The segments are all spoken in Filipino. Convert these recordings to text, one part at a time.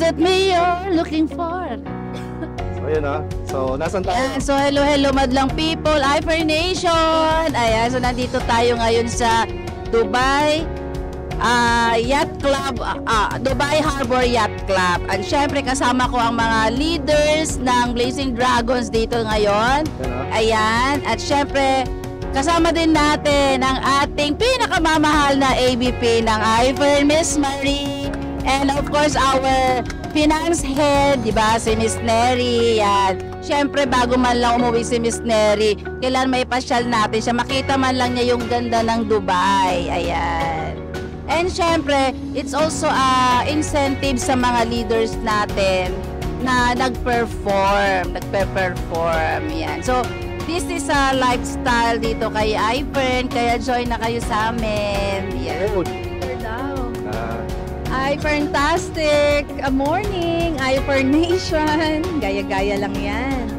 it me you're looking for? So yun So nasan tayo? Ayan, so hello madlang people, Ifer Nation. Ayan, so nandito tayo ngayon sa Dubai Yacht Club, Dubai Harbor Yacht Club. At syempre kasama ko ang mga leaders ng Blazing Dragons dito ngayon. Ayan, at syempre kasama din natin ang ating pinakamamahal na AVP ng Ifer, Miss Marie. And of course, our finance head, di ba, si Miss Neri. Yan. Siyempre, bago man lang umuwi si Miss Neri, kailan may pasyal natin siya. Makita man lang niya yung ganda ng Dubai. Ayan. And siyempre, it's also incentive sa mga leaders natin na nagpe-perform. Yan. So, this is a lifestyle dito kay Ifer. Kaya join na kayo sa amin. Yan. Fantastic! A morning! Ifer Nation! Gaya-gaya lang yan.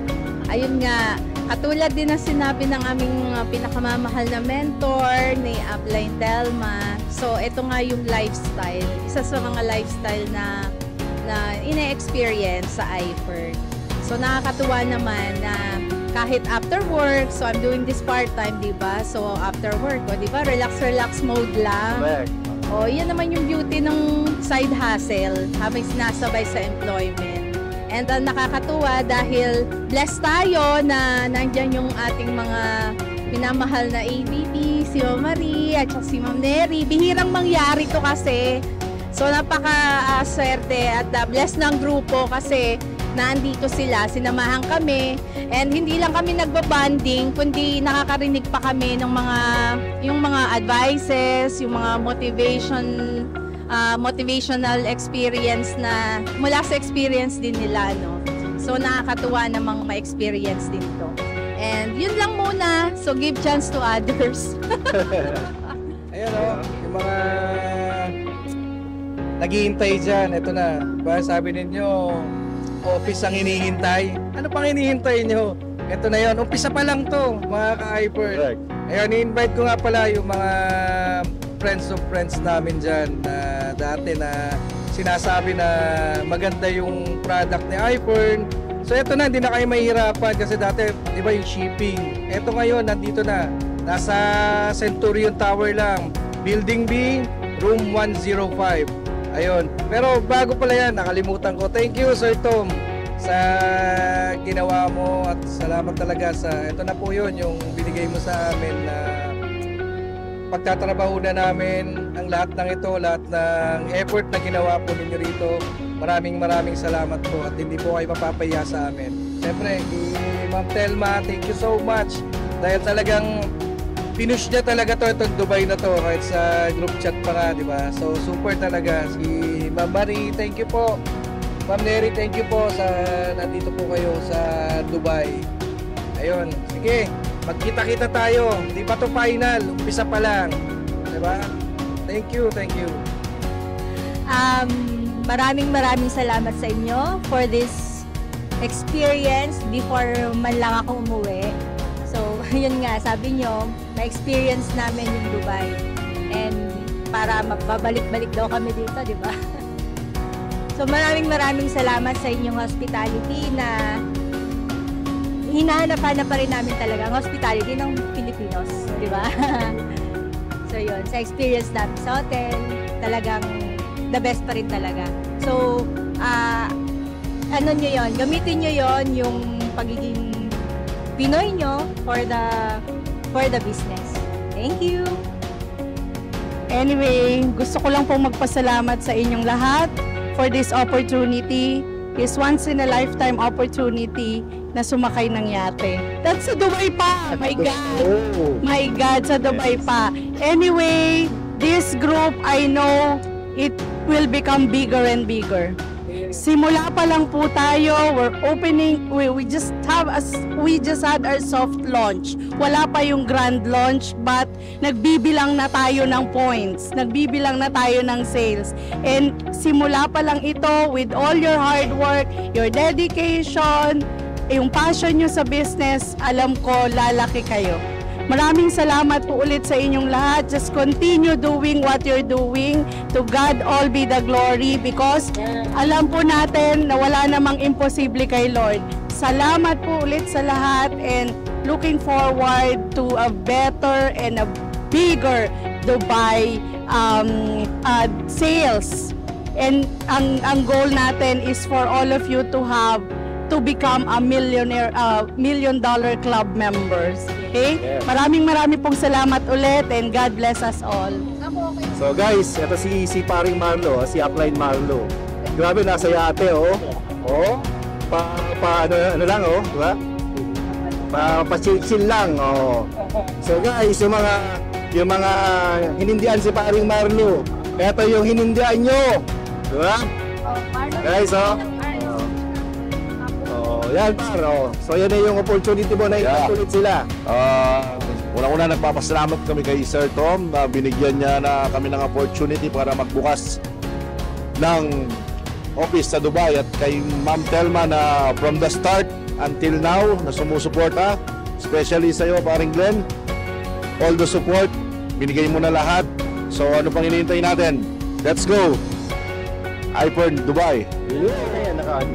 Ayun nga, katulad din na sinabi ng aming pinakamamahal na mentor ni Upline Telma. So, ito nga yung lifestyle. Isa sa mga lifestyle na ine-experience sa Ifer. So, nakakatuwa naman na kahit after work, so I'm doing this part-time, diba? So, after work, diba? Relax mode lang. Correct. O, yan naman yung beauty ng side hustle habang sinasabay sa employment. And nakakatuwa dahil blessed tayo na nandyan yung ating mga minamahal na AVP, si Ma'am Marie at si Ma'am Neri. Bihirang mangyari to kasi. So, napaka-swerte at blessed ng grupo kasi nandito sila, sinamahan kami. And hindi lang kami nagbabanding, kundi nakakarinig pa kami ng yung mga advices, yung mga motivational experience na mula sa experience din nila, no? So nakakatuwa namang ma-experience din to. And yun lang muna, so give chance to others. Ayun yung mga naghihintay dyan, ito na. Ba, sabi ninyo, office ang hinihintay. Ano pang hinihintay nyo? Ito na yon. Umpisa pa lang to, mga ka-Ifer. Ayun, i-invite ko nga pala yung mga friends of friends namin dyan na dati na sinasabi na maganda yung product ni Ifer. So ito na, hindi na kayo mahihirapan kasi dati, di ba yung shipping. Ito ngayon, nandito na. Nasa Centurion Tower lang. Building B, room 105. Ayun. Pero bago pala yan, nakalimutan ko. Thank you, Sir Tom, sa ginawa mo at salamat talaga sa, ito na po yun, yung binigay mo sa amin na pagtatrabaho na namin ang lahat ng ito, lahat ng effort na ginawa po ninyo rito. Maraming salamat po at hindi po kayo mapapahiya sa amin. Siyempre, Ma'am Telma, thank you so much dahil talagang pinush niya talaga to, itong Dubai na to, kahit sa group chat pa nga, di ba? So, super talaga. Si Ma'am Marie, thank you po. Ma'am Neri, thank you po sa nandito po kayo sa Dubai. Ayun, sige, magkita-kita tayo. Hindi pa to final, umpisa pa lang. Di ba? Thank you. Maraming salamat sa inyo for this experience before man lang ako umuwi. So, yun nga, sabi nyo, na-experience namin yung Dubai. And para mababalik-balik daw kami dito, di ba? So, maraming salamat sa inyong hospitality na hinahanap-hanap pa rin namin talaga ang hospitality ng Pilipinos, di ba? So, yun, sa experience namin sa hotel, talagang the best pa rin talaga. So, ano nyo yun, gamitin nyo yun, yung pagiging Pinoy nyo for the business. Thank you! Anyway, gusto ko lang pong magpasalamat sa inyong lahat for this opportunity. This once in a lifetime opportunity na sumakay ng yate. That's sa Dubai pa! My God! My God, sa Dubai pa. Anyway, this group, I know it will become bigger and bigger. Simula pa lang po tayo, we're opening, we just had our soft launch. Wala pa yung grand launch, but nagbibilang na tayo ng points, nagbibilang na tayo ng sales. And simula pa lang ito, with all your hard work, your dedication, yung passion nyo sa business, alam ko lalaki kayo. Maraming salamat po ulit sa inyong lahat. Just continue doing what you're doing. To God all be the glory because alam po natin na wala namang imposible kay Lord. Salamat po ulit sa lahat and looking forward to a better and a bigger Dubai sales. And ang goal natin is for all of you to become a $1 million club members. Okay? Maraming pong salamat ulit and God bless us all. So guys, ito si Paring Marlo, si Upline Marlo. Grabe, nasa yate, oh. Oh, ano lang, oh, diba? Pa-chill lang, oh. So guys, yung mga hinindihan si Paring Marlo, ito yung hinindihan nyo. Diba? Guys, oh. Yan, Paro. So, yan na yung opportunity mo na itutulit sila. Unang-una, nagpapasalamat kami kay Sir Tom na binigyan niya na kami ng opportunity para magbukas ng office sa Dubai at kay Ma'am Telma na from the start until now na sumusuporta, especially sa iyo, Paring Glenn. All the support, binigay mo na lahat. So, ano pang hinihintay natin? Let's go! iPhone Dubai.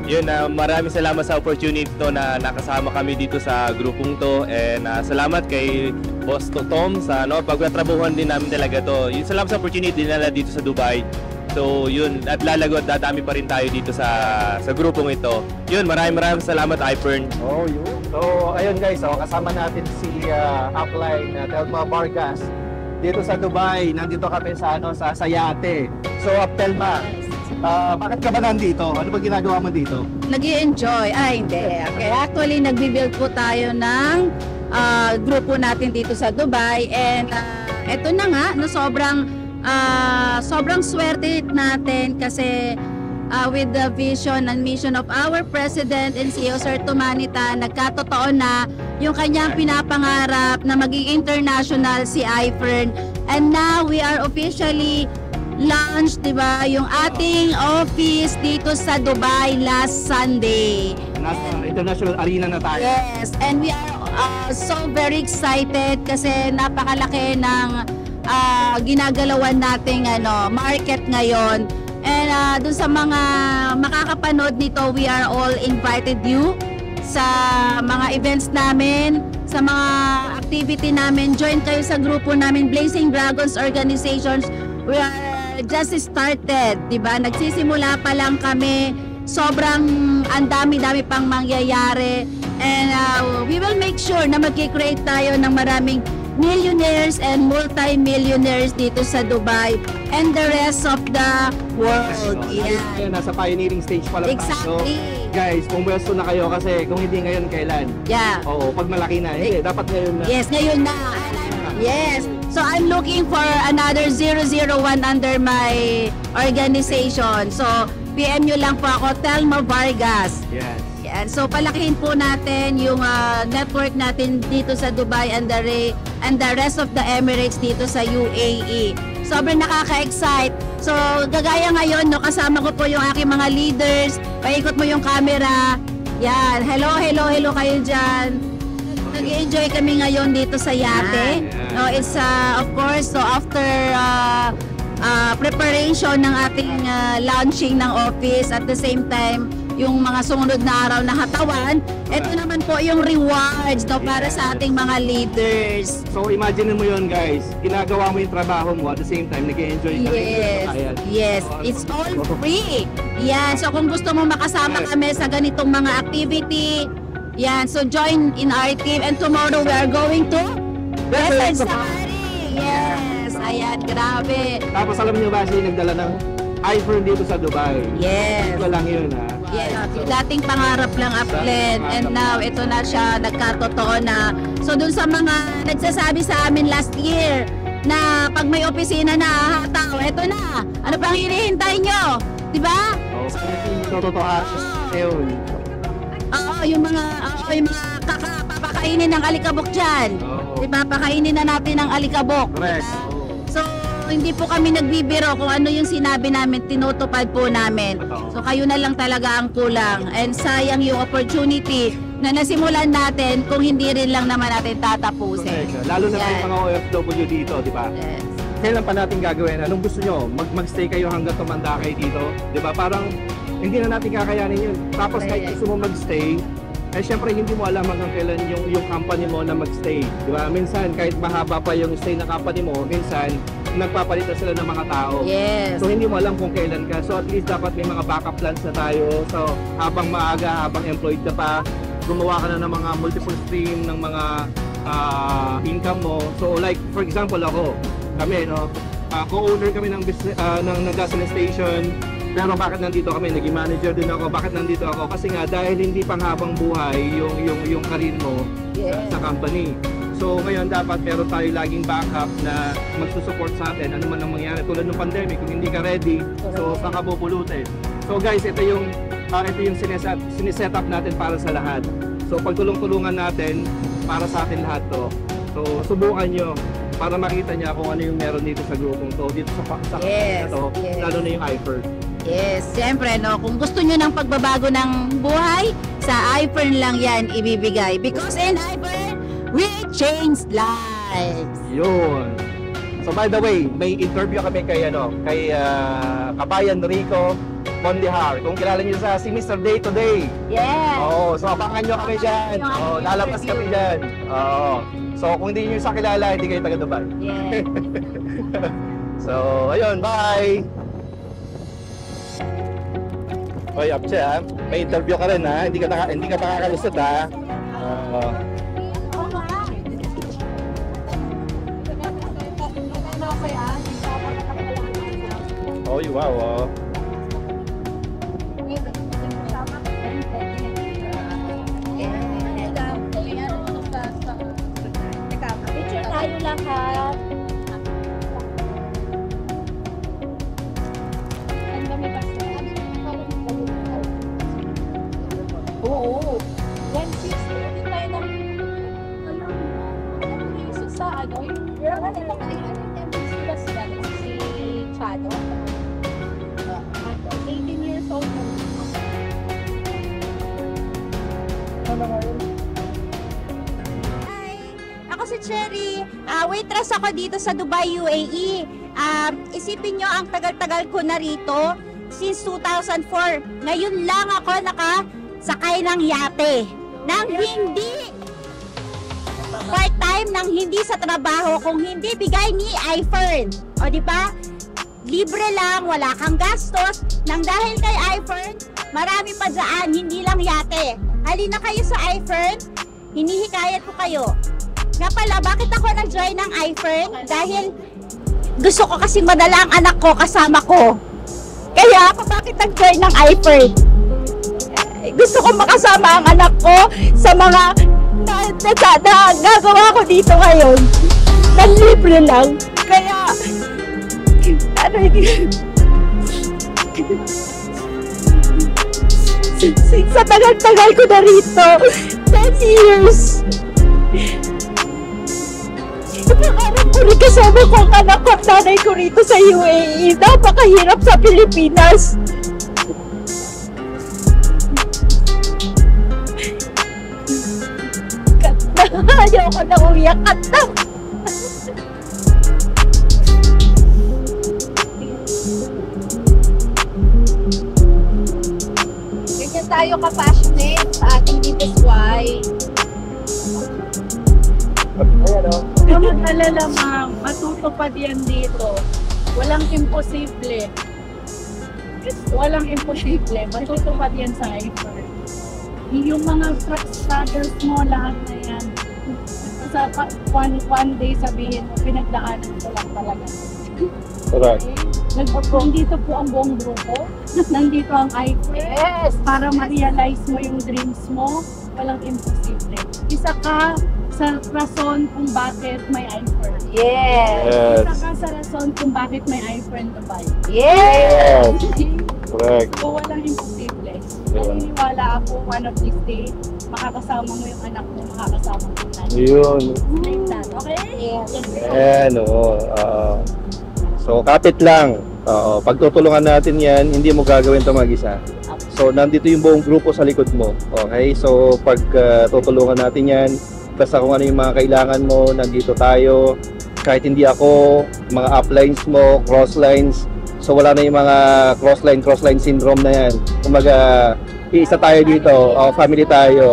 Yun, maraming salamat sa opportunity to na nakasama kami dito sa grupong to and salamat kay Boss Tom sa pagtatrabuhan din namin talaga to. Yun, salamat sa opportunity nila dito sa Dubai. So yun, at lalago at dadami pa rin tayo dito sa grupong ito. Yun, maraming salamat iPhone. Oh, yun. So ayun guys, kasama natin si Upline Telma Vargas dito sa Dubai. Nandito kami sa yate. So Telma, bakit ka ba nandito? Ano ba ginagawa mo dito? Nag-i-enjoy. Hindi. Okay. Actually, nagbi-build po tayo ng grupo natin dito sa Dubai. And eto na nga, sobrang swerte natin kasi with the vision and mission of our President and CEO, Sir Tumanita, nagkatotoo na yung kanyang pinapangarap na maging international si iFern. And now, we are officially launch, di ba, yung ating office dito sa Dubai last Sunday. Nasa international arena na tayo. Yes, and we are so very excited kasi napakalaki ng ginagalawan nating market ngayon. And dun sa mga makakapanood nito, we are all invited you sa mga events namin, sa mga activity namin. Join kayo sa grupo namin, Blazing Dragons Organizations. We are just started, di ba? Nagsisimula pa lang kami. Sobrang ang dami-dami pang mangyayari. And we will make sure na mag-create tayo ng maraming millionaires and multi-millionaires dito sa Dubai and the rest of the world. Yeah. Nasa pioneering stage pa lang tayo. Exactly. Guys, pumwesto na kayo kasi kung hindi ngayon, kailan? Yeah. Oo, pag malaki na. Hindi, dapat ngayon na. Yes, ngayon na. Yes. So I'm looking for another 001 under my organization. So PM nyo lang po ako, Telma Vargas. Yes. Yan. So palakihin po natin yung network natin dito sa Dubai and the rest of the Emirates dito sa UAE. Sobrang nakaka-excite. So gagaya ngayon, kasama ko po yung aking mga leaders. Paikot mo yung camera. Yan. Hello kayo dyan. Nag-enjoy kami ngayon dito sa yate. No, it's of course, so after preparation ng ating launching ng office, at the same time yung mga sumunod na araw na katawan, ito naman po yung rewards para sa ating mga leaders. So imagine mo yun guys, ginagawa mo yung trabaho mo at the same time nag-enjoy ka rin. Yes, it's all free. Yan, so kung gusto mo makasama kami sa ganitong mga activity, yan, so join in our team and tomorrow we are going to Desert Safari. Yes, ayan, grabe. Tapos alam niyo ba siya nagdala ng iPhone dito sa Dubai? Yes. Ito lang yun ha. Yes, yung dating pangarap lang Uplen and now ito na siya, nagkatotoo na. So dun sa mga nagsasabi sa amin last year na pag may opisina na hataw, ito na. Ano pang hinihintay nyo? Diba? Tototohanan yun. Oo, yung mga papakainin ng alikabok dyan. Diba? Pakainin na natin ng alikabok. Correct. Diba? So, hindi po kami nagbibiro kung ano yung sinabi namin, tinutupad po namin. So, kayo na lang talaga ang kulang. And sayang yung opportunity na nasimulan natin kung hindi rin lang naman natin tatapusin. Correct. Lalo na Yan. may mga OFW dito, di ba? Yes. Kailan pa natin gagawin? Anong gusto nyo? Magstay kayo hanggang tumanda kayo dito? Di ba? Parang hindi na natin kakayanin yun. Tapos kahit gusto mo magstay, eh syempre hindi mo alam hanggang kailan yung company mo na magstay. Di ba? Minsan kahit mahaba pa yung stay na company mo, minsan nagpapalitan sila ng mga tao. Yes. So hindi mo alam kung kailan ka. So at least dapat may mga backup plans na tayo. So habang maaga, habang employed ka pa, gumawa ka na ng mga multiple stream ng mga income mo. So like for example ako, kami no, co-owner kami ng business, ng gasoline station. Pero bakit nandito kami? Naging manager din ako. Bakit nandito ako? Kasi nga dahil hindi panghabang buhay yung career mo sa company. So ngayon dapat meron tayo laging backup na magsusupport sa atin ano man ang mangyari tulad ng pandemic. Kung hindi ka ready, so saan ka pupulutin. So guys, ito yung sineset up natin para sa lahat. So pagtulong-tulungan natin para sa atin lahat to. So subukan nyo para makita niya kung ano yung meron dito sa grupong to, dito sa Yes, na to, yes. lalo na yung iFirst. Yes, siyempre no, kung gusto nyo ng pagbabago ng buhay, sa iFern lang yan ibibigay. Because in iFern, we change lives. Yun. So by the way, may interview kami kay Kabayan Rico Mondihar. Kung kilala niyo si Mr. Day to Day. Yes. Oo, so abangan niyo kami diyan. Oo, lalabas kami diyan. Oo. So kung hindi niyo sa kilala, hindi kayo taga Dubai. Yes. So, ayun, bye. Hoy, Apche, ha? May interview ka rin, ha? Hindi ka makakalusot, ha? Oh, wow, oh. Picture tayo lahat. Oo. 160 tayo ng sa ano? Si Chado. 18 years old na. Hi! Ako si Cherry. Waitress ako dito sa Dubai, UAE. Isipin nyo, ang tagal-tagal ko na rito. Since 2004. Ngayon lang ako nakasakay ng yate. Nang hindi part-time, nang hindi sa trabaho, kung hindi bigay ni iFern. O di ba? Libre lang, wala kang gastos. Nang dahil kay iFern, marami pa dyan, hindi lang yate. Halina kayo sa iFern, hinihikayat ko kayo. Nga pala, bakit ako nag-join ng iFern? Dahil gusto ko kasing madala ang anak ko kasama ko. Kaya ako bakit nag-join ng iFern? Gusto ko makasama ang anak ko sa mga nagagawa ko dito ngayon. Libre lang. Kaya, sa tagal-tagal ko na rito, 10 years. Ipangarap ko rin kasama ko ang anak ko at nanay ko rito sa UAE. Napakahirap sa Pilipinas. Ayoko na umiyak at Ganyan tayo ka-passionate sa ating DPSY. Huwag mag-alala, ma'am. Matutupad yan dito. Walang imposible. Walang imposible. Matutupad yan sa iFirst. Yung mga struggles mo, lahat na yan. Sa one day sabihin mo, pinagdaanan ko lang talaga. Correct. Nandito po ang buong grupo. Nandito ang iFirst. Yes! Para ma-realize mo yung dreams mo, walang imposible. Isa ka sa rason kung bakit may iFirst. Yes! Isa ka sa rason kung bakit may iFirst Dubai. Yes! Correct. So, walang imposible. Naniniwala ako, one of these days, makakasama mo yung anak mo, makakasama mo yung nanay. Yun. Like that, okay? Yes. Ayan, oo. So, kapit lang. Pagtutulungan natin yan, hindi mo gagawin ito mag-isa. So, nandito yung buong grupo sa likod mo. Okay? So, pag tutulungan natin yan, basta kung ano yung mga kailangan mo, nandito tayo. Kahit hindi ako, mga uplines mo, crosslines. So, wala na yung mga crossline syndrome na yan. Kumaga, isa tayo dito, family tayo,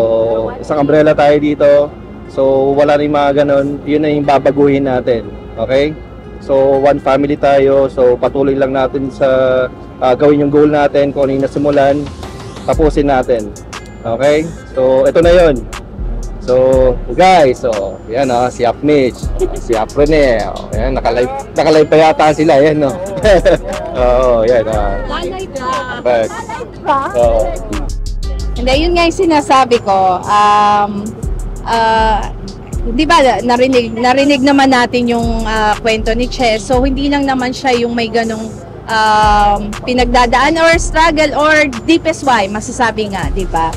isang umbrella tayo dito. So, wala na yung mga ganon. Yun na yung babaguhin natin. Okay? So, one family tayo. So, patuloy lang natin sa gawin yung goal natin, kung ano yung nasimulan, tapusin natin. Okay? So, ito na yun. So, guys, so, yan si Ap Mitch, si Ap Rene, yan, nakalive pa yata sila, yan, no? Oo, yan, Hindi, yun nga yung sinasabi ko. Di ba, narinig naman natin yung kwento ni Che. So, hindi lang naman siya yung may ganong pinagdadaan or struggle or deepest why, masasabi nga, di ba?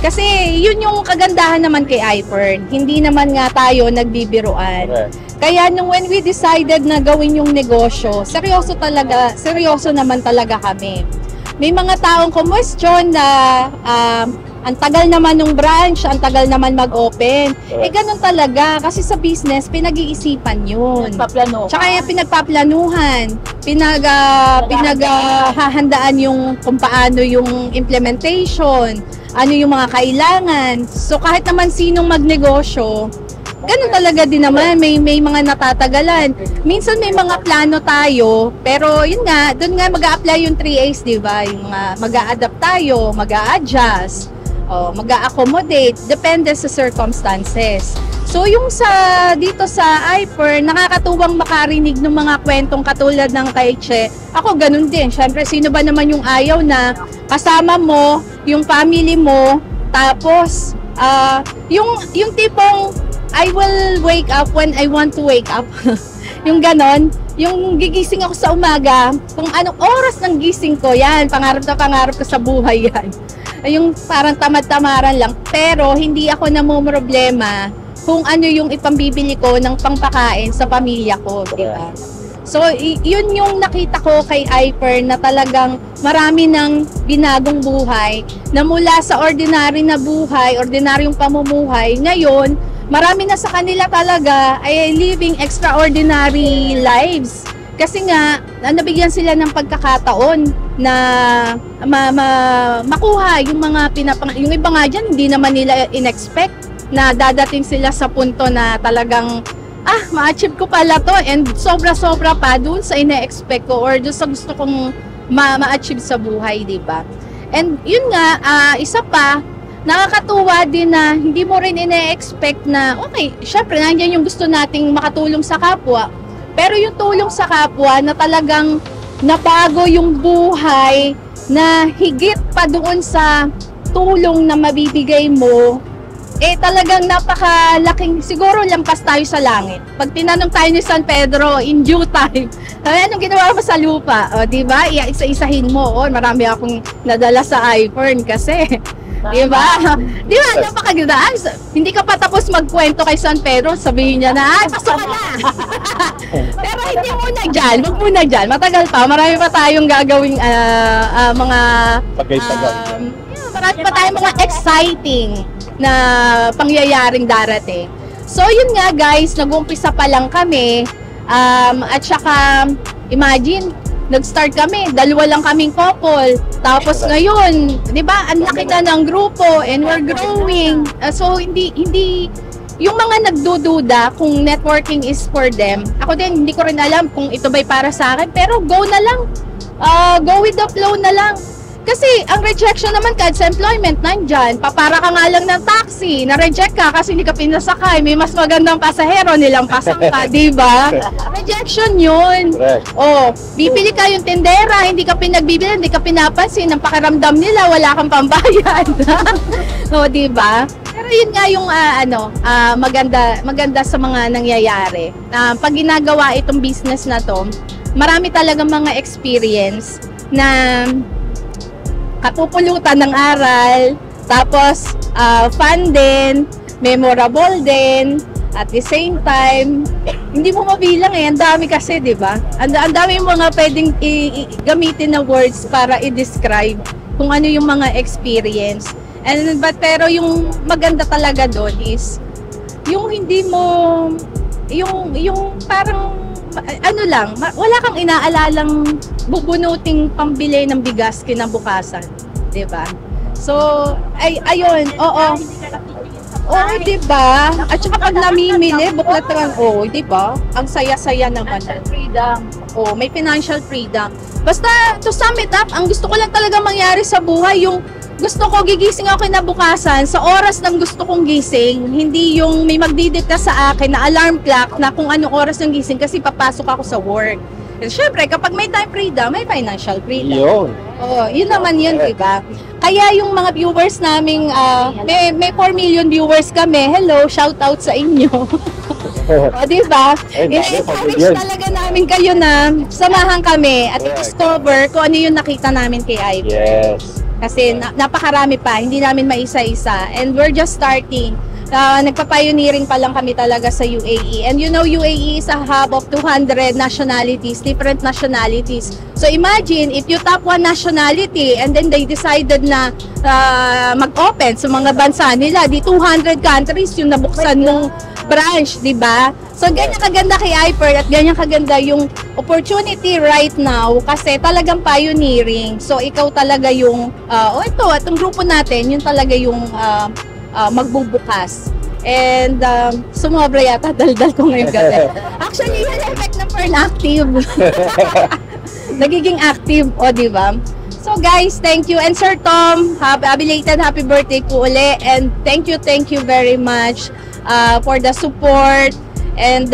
Kasi yun yung kagandahan naman kay iFern. Hindi naman nga tayo nagbibiruan. Kaya when we decided na gawin yung negosyo, seryoso naman talaga kami. May mga taong question na ang tagal naman ng branch, ang tagal naman mag-open. Ganun talaga. Kasi sa business, pinag-iisipan yun. Tsaka yung pinagpaplanuhan. Pinaghahandaan yung kung paano yung implementation. Ano yung mga kailangan. So kahit naman sinong magnegosyo, ganun talaga din naman. May mga natatagalan. Minsan may mga plano tayo, pero yun nga, doon nga mag-a-apply yung 3A's, di ba? Yung mag-a-adapt tayo, mag-a-adjust, mag-a-accommodate, depende sa circumstances. So yung dito sa iFern, nakakatuwang makarinig ng mga kwentong katulad ng kay Che. Ako ganun din. Syempre, sino ba naman yung ayaw na kasama mo, yung family mo, tapos yung tipong I will wake up when I want to wake up. Yung ganon, yung gigising ako sa umaga, kung anong oras ng gising ko, yan, pangarap na pangarap ko sa buhay yan. Yung parang tamad-tamaran lang, pero hindi ako namumroblema kung ano yung ipambibili ko ng pangpakain sa pamilya ko, di ba? So, yun yung nakita ko kay iFern na talagang marami ng binagong buhay na mula sa ordinary na buhay, ordinaryong pamumuhay, ngayon, marami na sa kanila talaga ay living extraordinary lives. Kasi nga, nabigyan sila ng pagkakataon na makuha yung mga yung iba nga dyan, hindi naman nila in-expect na dadating sila sa punto na talagang ma-achieve ko pala to, and sobra-sobra pa dun sa ina-expect ko or dun sa gusto kong ma-achieve sa buhay, di ba? And yun nga, isa pa, nakakatuwa din na hindi mo rin ina-expect na, okay, syempre, nandiyan yung gusto nating makatulong sa kapwa, pero yung tulong sa kapwa na talagang nabago yung buhay na higit pa doon sa tulong na mabibigay mo, talagang napakalaking, siguro lampas tayo sa langit. Pag tinanong tayo ni San Pedro in due time, anong ginawa mo sa lupa? O, diba? Isa-isahin mo. Marami akong nadala sa iFern kasi. Diba? Diba? Napakagandaan. Hindi ka pa tapos magkwento kay San Pedro, sabihin niya na, pasok ka na! Pero hindi muna dyan. Huwag muna dyan. Matagal pa. Marami pa tayong gagawing mga marami pa tayong mga exciting na pangyayaring darating. So yun nga guys, nag-umpisa pa lang kami, at saka imagine, nag-start kami, dalawa lang kaming couple, tapos ngayon, di ba, ang laki na ng grupo and we're growing. So hindi yung mga nagdududa kung networking is for them, ako din hindi ko rin alam kung ito ba'y para sa akin, pero go na lang, go with the flow na lang. Kasi ang rejection naman kahit sa employment, nandyan. Papara ka nga lang ng taxi, na-reject ka kasi hindi ka pinasakay. May mas magandang pasahero, nilang pasang ka, di ba? Rejection yun. Bibili ka yung tendera, hindi ka pinagbibili, hindi ka pinapansin. Ang pakiramdam nila, wala kang pambayad. Di ba? Pero yun nga yung maganda sa mga nangyayari. Pag ginagawa itong business na to, marami talagang mga experience na kapupulutan ng aral, tapos fun din, memorable din, at the same time, hindi mo mabilang ang dami kasi, di ba? Ang dami mga pwedeng gamitin na words para i-describe kung ano yung mga experience. Pero yung maganda talaga doon is yung hindi mo yung parang ano lang, wala kang inaalalang bubunuting pambili ng bigas kinabukasan, 'di ba? So ayun, oo. Oo, 'di ba? At saka pag namimili, buklat lang, 'di ba? Ang saya-saya naman. Freedom. May financial freedom. Basta to sum it up, ang gusto ko lang talaga mangyari sa buhay, yung gusto ko gigising ako kinabukasan sa oras ng gusto kong gising, hindi yung may magdidikta sa akin na alarm clock na kung anong oras ng gising kasi papasok ako sa work. Kasi syempre, kapag may time freedom, may financial freedom. Yun. Yun naman yun, diba? Kaya yung mga viewers naming, may 4 million viewers kami. Hello, shout out sa inyo. Diba? I-encourage talaga namin kayo na samahan kami at i-discover kung ano yung nakita namin kay Ivor. Yes. Kasi napakarami pa, hindi namin maisa-isa. And we're just starting. Nagpa-pioneering pa lang kami talaga sa UAE. And you know, UAE is a hub of 200 nationalities, different nationalities. So imagine, if you top one nationality and then they decided na mag-open sa mga bansa nila, di 200 countries yung nabuksan ng branch, di ba? So ganyan kaganda kay Ivor at ganyan kaganda yung opportunity right now kasi talagang pioneering. So ikaw talaga yung, itong grupo natin, yun talaga yung magbubukas. And sumobra yata, daldal ko ngayong gabi. Actually, yun yung effect ng Pearl Active. Nagiging active, di ba? So guys, thank you. And Sir Tom, belated happy birthday po uli. And thank you very much for the support. And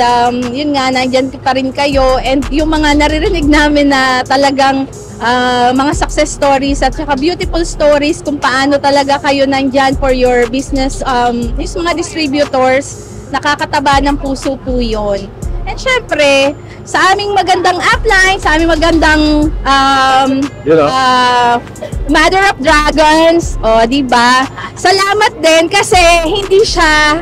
yun nga, nandyan pa rin kayo. And yung mga naririnig namin na talagang mga success stories at saka beautiful stories kung paano talaga kayo nandyan for your business, yung mga distributors, nakakataba ng puso po yun. And syempre, sa aming magandang upline, sa aming magandang Mother of Dragons, diba? Salamat din kasi hindi siya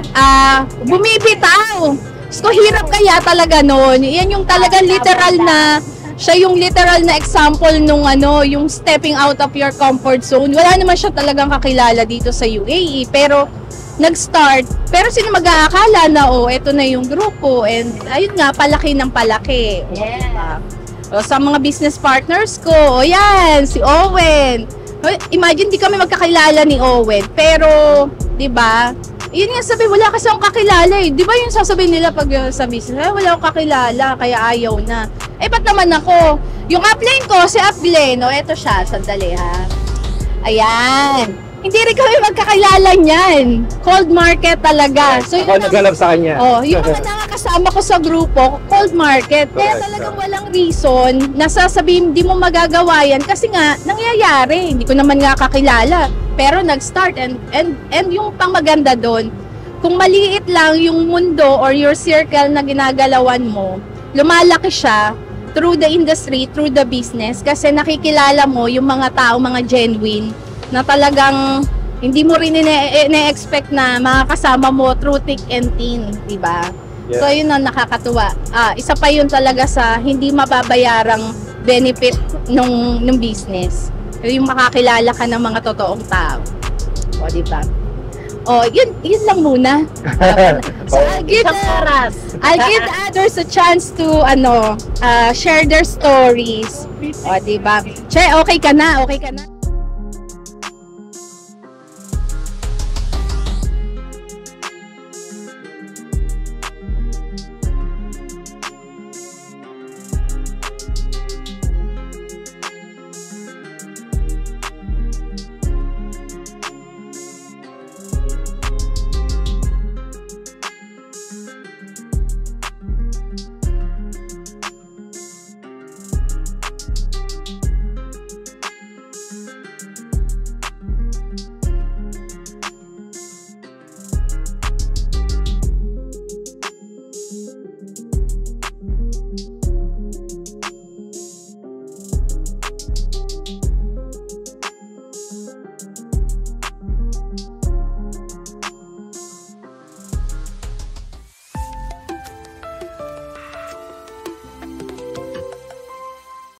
bumibitaw. So, hirap kaya talaga noon. Yan yung talagang literal na, siya yung literal na example nung yung stepping out of your comfort zone. Wala naman siya talagang kakilala dito sa UAE, pero nag-start. Pero sino mag-aakala na, eto na yung grupo, and ayun nga, palaki ng palaki. Yeah. Sa mga business partners ko, yan, si Owen. Imagine, di kami magkakilala ni Owen, pero, di ba, yun nga sabi, wala kasi akong kakilala eh. Di ba yung sasabihin nila pag sa business, wala akong kakilala, kaya ayaw na. Ba't naman ako? Yung upline ko, si Upline, eto siya, sandali ha. Ayan. Hindi rin kami magkakilala niyan. Cold market talaga. So, ako naghanap sa kanya. Yung mga nakakasama ko sa grupo, cold market. Kaya talagang walang reason na sasabihin, di mo magagawa yan. Kasi nga, nangyayari. Hindi ko naman nga kakilala. Pero nag-start and yung pang maganda doon, kung maliit lang yung mundo or your circle na ginagalawan mo, lumalaki siya through the industry, through the business, kasi nakikilala mo yung mga tao, mga genuine, na talagang hindi mo rin ine-expect na makakasama mo through thick and thin, di ba? Yeah. So yun ang nakakatuwa. Isa pa yun talaga sa hindi mababayarang benefit ng business. Yung makakilala ka ng mga totoong tao. O, di ba? Yun lang muna. So, I'll give others a chance to share their stories. O, di ba? Che, okay ka na?